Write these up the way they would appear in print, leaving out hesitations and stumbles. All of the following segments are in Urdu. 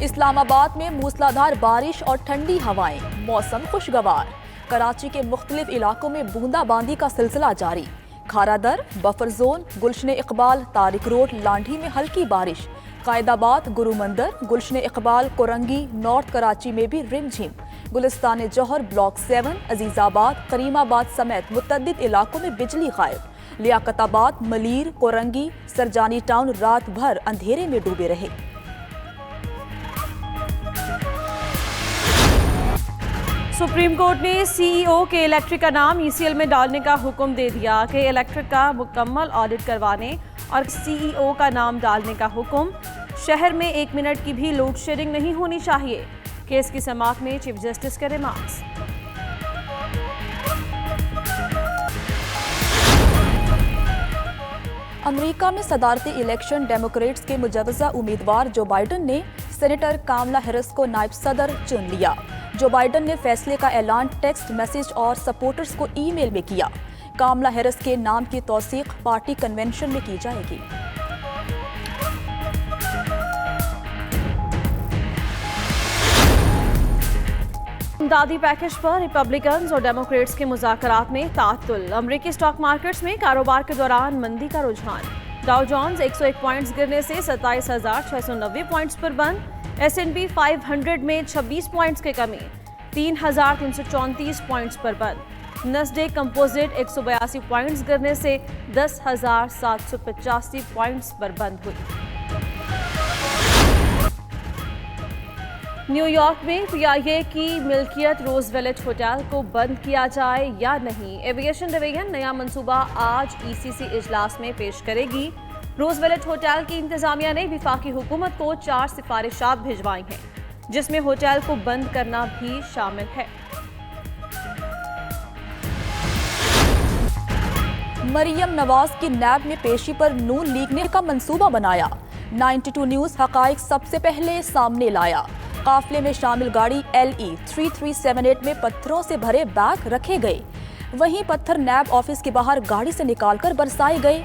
اسلام آباد میں موسلادھار بارش اور ٹھنڈی ہوائیں، موسم خوشگوار۔ کراچی کے مختلف علاقوں میں بوندا باندی کا سلسلہ جاری۔ کھارا در، buffer zone, Gulshan Iqbal, Tariq road, Landhi میں ہلکی بارش۔ قائد آباد، گرو مندر، گلشن اقبال، کورنگی، نارتھ کراچی میں بھی رم جھم۔ گلستان جوہر، بلاک 7، عزیز آباد، کریم آباد سمیت متعدد علاقوں میں بجلی غائب۔ لیاقت آباد، ملیر، کورنگی، سرجانی ٹاؤن رات بھر اندھیرے میں ڈوبے رہے۔ سپریم کورٹ نے سی ای او کے الیکٹرک کا نام ای سی ایل میں ڈالنے کا حکم دے دیا کہ الیکٹرک کا مکمل آڈٹ کروانے اور سی ای او کا نام ڈالنے کا حکم۔ شہر میں 1 منٹ کی بھی لوڈ شیڈنگ نہیں ہونی چاہیے۔ کیس کی سماعت میں چیف جسٹس کے ریمارکس۔ امریکہ میں صدارتی الیکشن ڈیموکریٹس کے مجوزہ امیدوار جو بائیڈن نے سینیٹر کاملا ہیرس کو نائب صدر چن لیا۔ جو بائیڈن نے فیصلے کا اعلان ٹیکسٹ میسج اور سپورٹرز کو ای میل میں کیا۔ کاملا ہیرس کے نام کی توثیق پارٹی کنونشن میں کی جائے گی۔ امدادی پیکج پر ریپبلکنز اور ڈیموکریٹس کے مذاکرات میں تعطل۔ امریکی اسٹاک مارکیٹس میں کاروبار کے دوران مندی کا رجحان۔ ڈاؤ جونز 101 پوائنٹس گرنے سے 27,690 پوائنٹس پر بند۔ ایس اینڈ پی 500 میں 26 پوائنٹس کی کمی، 3,334 پوائنٹس پر بند۔ نسڈیک کمپوزٹ 182 پوائنٹس گرنے سے 10,785 پوائنٹس پر بند ہوئی۔ نیو یارک میں پی آئی اے کی ملکیت روز ویلٹ ہوٹل کو بند کیا جائے یا نہیں، ایویشن ڈویژن نیا منصوبہ آج ای سی سی اجلاس میں پیش کرے گی۔ روز ویلٹ ہوٹل کی انتظامیہ نے وفاقی حکومت کو 4 سفارشات بھجوائی ہیں، جس میں ہوٹل کو بند کرنا بھی شامل ہے۔ مریم نواز کی نیب میں پیشی پر نون لیگ نے کا منصوبہ بنایا۔ 92 نیوز حقائق سب سے پہلے سامنے لایا۔ قافلے میں شامل گاڑی LE 3378 میں پتھروں سے بھرے بیگ رکھے گئے، وہیں پتھر نیب آفس کے باہر گاڑی سے نکال کر برسائے گئے۔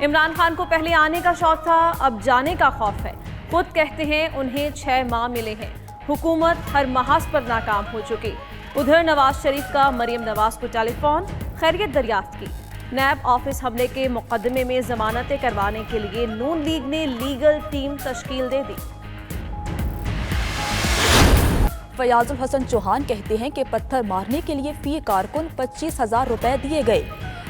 عمران خان کو پہلے آنے کا شوق تھا، اب جانے کا خوف ہے۔ خود کہتے ہیں انہیں 6 ماہ ملے ہیں، حکومت ہر محاذ پر ناکام ہو چکی۔ ادھر نواز شریف کا مریم نواز کو ٹیلی فون، خیریت دریافت کی۔ نیب آفس حملے کے مقدمے میں ضمانتیں کروانے کے لیے نون لیگ نے لیگل ٹیم تشکیل دے دی۔ فیاض الحسن چوہان کہتے ہیں کہ پتھر مارنے کے لیے فی کارکن 25,000 روپے دیے گئے۔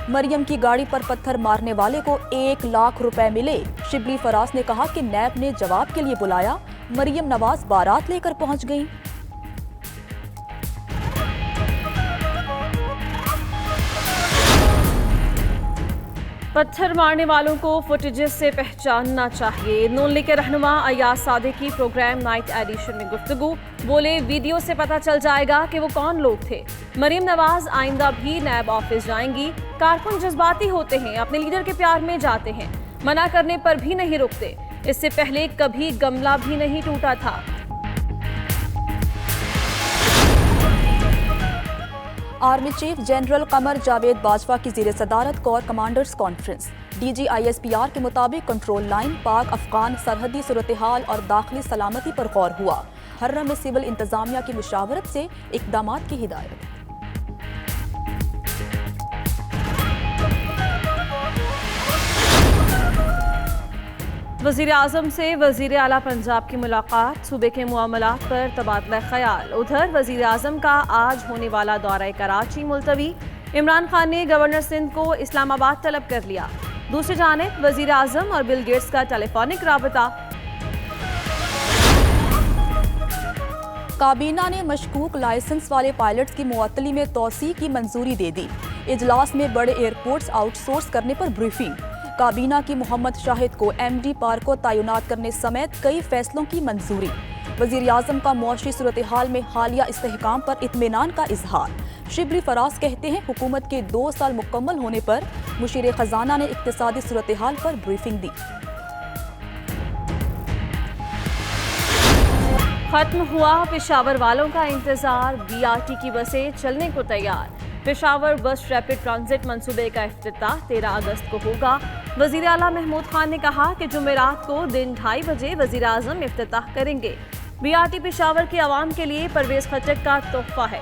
مریم کی گاڑی پر پتھر مارنے والے کو 1 لاکھ روپے ملے۔ شبلی فراز نے کہا کہ نیب نے جواب کے لیے بلایا، مریم نواز بارات لے کر پہنچ گئیں۔ پتھر مارنے والوں کو فوٹیجز سے پہچاننا چاہیے۔ نون لیگ کے رہنما ایاز صادق کی پروگرام نائٹ ایڈیشن میں گفتگو، بولے ویڈیو سے پتہ چل جائے گا کہ وہ کون لوگ تھے۔ مریم نواز آئندہ بھی نیب آفس جائیں گی۔ کارکن جذباتی ہوتے ہیں، اپنے لیڈر کے پیار میں جاتے ہیں، منع کرنے پر بھی نہیں رکتے۔ اس سے پہلے کبھی گملہ بھی نہیں ٹوٹا تھا۔ Army chief general Qamar Javed Bajwa کی زیر صدارت corps commanders conference. D G ISPR کے مطابق کنٹرول لائن، پاک افغان سرحدی صورتحال اور داخلی سلامتی پر غور ہوا۔ حرہ میں سول انتظامیہ کی مشاورت سے اقدامات کی ہدایت۔ وزیر اعظم سے وزیر اعلیٰ پنجاب کی ملاقات، صوبے کے معاملات پر تبادلہ خیال۔ ادھر وزیر اعظم کا آج ہونے والا دورہ کراچی ملتوی۔ عمران خان نے گورنر سندھ کو اسلام آباد طلب کر لیا۔ دوسری جانب وزیر اعظم اور بل گیٹس کا ٹیلی فونک رابطہ۔ کابینہ نے مشکوک لائسنس والے پائلٹس کی معطلی میں توسیع کی منظوری دے دی۔ اجلاس میں بڑے ایئرپورٹس آؤٹ سورس کرنے پر بریفنگ۔ کابینہ کی محمد شاہد کو MD پارک کو تعینات کرنے سمیت کئی فیصلوں کی منظوری۔ وزیر اعظم کا معاشی صورتحال میں حالیہ استحکام پر اطمینان کا اظہار۔ شبلی فراز کہتے ہیں حکومت کے 2 سال مکمل ہونے پر مشیر خزانہ نے اقتصادی صورتحال پر بریفنگ دی۔ ختم ہوا پشاور والوں کا انتظار، BRT کی بسیں چلنے کو تیار۔ پشاور بس ریپڈ ٹرانزٹ منصوبے کا افتتاح 13 اگست کو ہوگا۔ وزیر اعلیٰ محمود خان نے کہا کہ جمعرات کو دن 2:30 بجے وزیر اعظم افتتاح کریں گے۔ BRT پشاور کے عوام کے لیے پرویز خٹک کا تحفہ ہے۔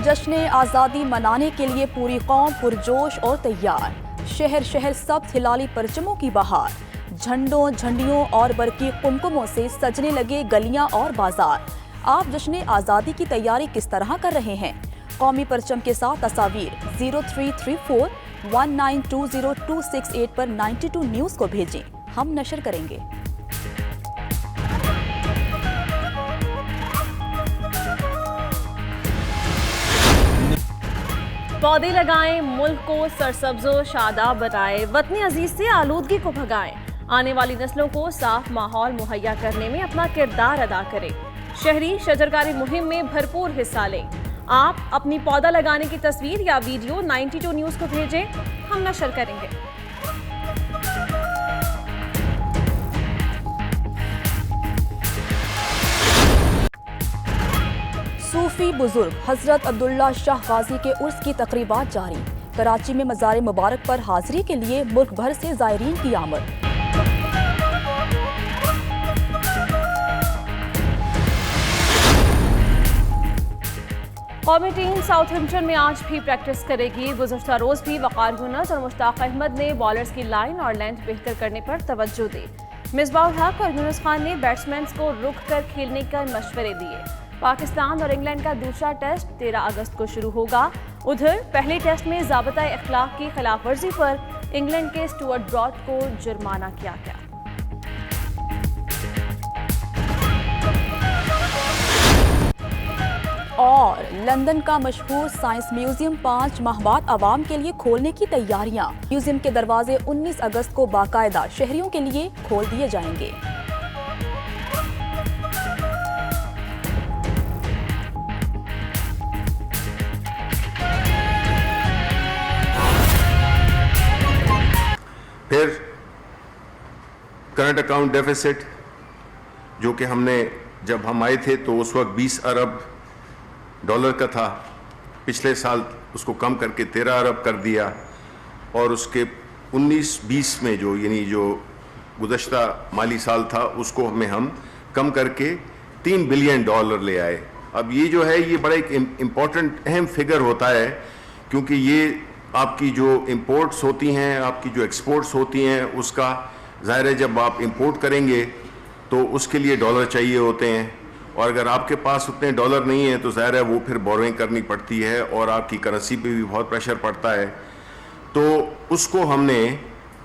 جشن آزادی منانے کے لیے پوری قوم پرجوش اور تیار، شہر شہر سبز ہلالی پرچموں کی بہار، جھنڈوں جھنڈیوں اور برقی قمقموں سے سجنے لگے گلیاں اور بازار۔ آپ جشن آزادی کی تیاری کس طرح کر رہے ہیں؟ قومی پرچم کے ساتھ تصاویر 0334192028 پر 92 نیوز کو بھیجیں، ہم نشر کریں گے۔ پودے لگائیں، ملک کو سرسبز و شاداب بنائیں، وطن عزیز سے آلودگی کو بھگائیں، آنے والی نسلوں کو صاف ماحول مہیا کرنے میں اپنا کردار ادا کریں، شہری شجرکاری مہم میں بھرپور حصہ لیں۔ آپ اپنی پودا لگانے کی تصویر یا ویڈیو 92 نیوز کو بھیجیں، ہم نشر کریں گے۔ صوفی بزرگ حضرت عبداللہ شاہ غازی کے عرس کی تقریبات جاری، کراچی میں مزار مبارک پر حاضری کے لیے ملک بھر سے زائرین کی آمد۔ قومی ٹیم ساؤتھ ہمپٹن میں آج بھی پریکٹس کرے گی۔ گزشتہ روز بھی وقار یونس اور مشتاق احمد نے بالرز کی لائن اور لینتھ بہتر کرنے پر توجہ دی۔ مصباح الحق اور یونس خان نے بیٹسمینز کو رک کر کھیلنے کا مشورے دیے۔ پاکستان اور انگلینڈ کا دوسرا ٹیسٹ 13 اگست کو شروع ہوگا۔ ادھر پہلے ٹیسٹ میں ضابطۂ اخلاق کی خلاف ورزی پر انگلینڈ کے اسٹورٹ براڈ کو جرمانہ کیا گیا۔ اور لندن کا مشہور سائنس میوزیم 5 ماہ بعد عوام کے لیے کھولنے کی تیاریاں، میوزیم کے دروازے 19 اگست کو باقاعدہ شہریوں کے لیے کھول دیے جائیں گے۔ پھر کرنٹ اکاؤنٹ ڈیفیسٹ جو کہ ہم نے جب ہم آئے تھے تو اس وقت 20 ارب ڈالر کا تھا، پچھلے سال اس کو کم کر کے 13 ارب کر دیا، اور اس کے 19-20 میں جو گزشتہ مالی سال تھا اس کو ہم کم کر کے $3 بلین لے آئے۔ اب یہ جو ہے یہ بڑا ایک امپورٹنٹ اہم فگر ہوتا ہے، کیونکہ یہ آپ کی جو امپورٹس ہوتی ہیں، آپ کی جو ایکسپورٹس ہوتی ہیں، اس کا ظاہر ہے جب آپ امپورٹ کریں گے تو اس کے لیے ڈالر چاہیے ہوتے ہیں، اور اگر آپ کے پاس اتنے ڈالر نہیں ہیں تو ظاہر ہے وہ پھر بوروئنگ کرنی پڑتی ہے اور آپ کی کرنسی پہ بھی بہت پریشر پڑتا ہے، تو اس کو ہم نے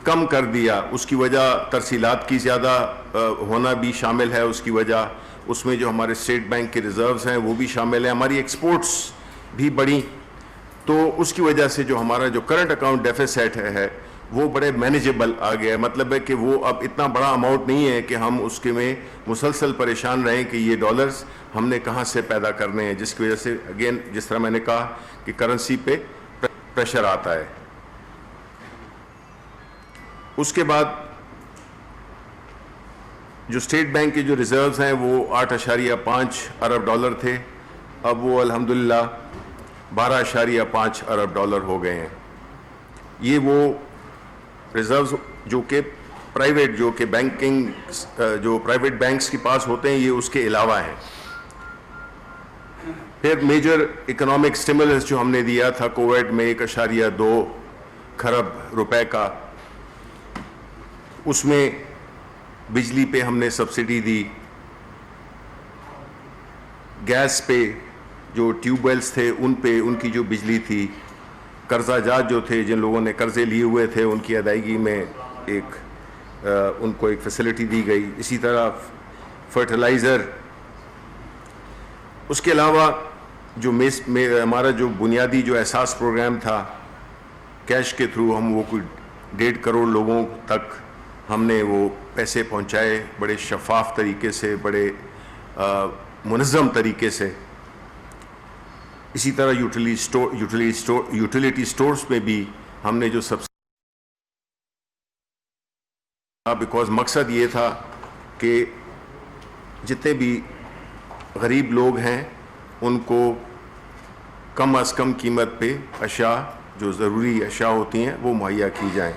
کم کر دیا۔ اس کی وجہ ترسیلات کی زیادہ ہونا بھی شامل ہے، اس کی وجہ اس میں جو ہمارے اسٹیٹ بینک کے ریزروز ہیں وہ بھی شامل ہیں، ہماری ایکسپورٹس بھی بڑھی، تو اس کی وجہ سے جو ہمارا جو کرنٹ اکاؤنٹ ڈیفیسٹ ہے وہ بڑے مینیجبل آ گیا ہے۔ مطلب ہے کہ وہ اب اتنا بڑا اماؤنٹ نہیں ہے کہ ہم اس کے میں مسلسل پریشان رہیں کہ یہ ڈالرز ہم نے کہاں سے پیدا کرنے ہیں، جس کی وجہ سے اگین جس طرح میں نے کہا کہ کرنسی پہ پریشر آتا ہے۔ اس کے بعد جو اسٹیٹ بینک کے جو ریزروز ہیں وہ 8.5 ارب ڈالر تھے، اب وہ الحمدللہ 12.5 ارب ڈالر ہو گئے ہیں۔ یہ وہ ریزروز جو کہ پرائیویٹ جو کہ بینکنگ جو پرائیویٹ بینکس کے پاس ہوتے ہیں یہ اس کے علاوہ ہیں۔ پھر میجر اکنامک سٹیمولس جو ہم نے دیا تھا کووڈ میں 1.2 کھرب روپے کا، اس میں بجلی پہ ہم نے سبسڈی دی، گیس پہ جو ٹیوب ویلز تھے ان پہ ان کی جو بجلی تھی، قرضہ جات جو تھے جن لوگوں نے قرضے لیے ہوئے تھے ان کی ادائیگی میں ان کو ایک فیسلٹی دی گئی۔ اسی طرح فرٹیلائزر، اس کے علاوہ جو ہمارا جو بنیادی جو احساس پروگرام تھا کیش کے تھرو، ہم وہ کوئی 1.5 کروڑ لوگوں تک ہم نے وہ پیسے پہنچائے بڑے شفاف طریقے سے، بڑے منظم طریقے سے۔ اسی طرح یوٹیلیٹی سٹورز میں بھی ہم نے جو بیکاز مقصد یہ تھا کہ جتنے بھی غریب لوگ ہیں ان کو کم از کم قیمت پہ اشیاء جو ضروری اشیاء ہوتی ہیں وہ مہیا کی جائیں.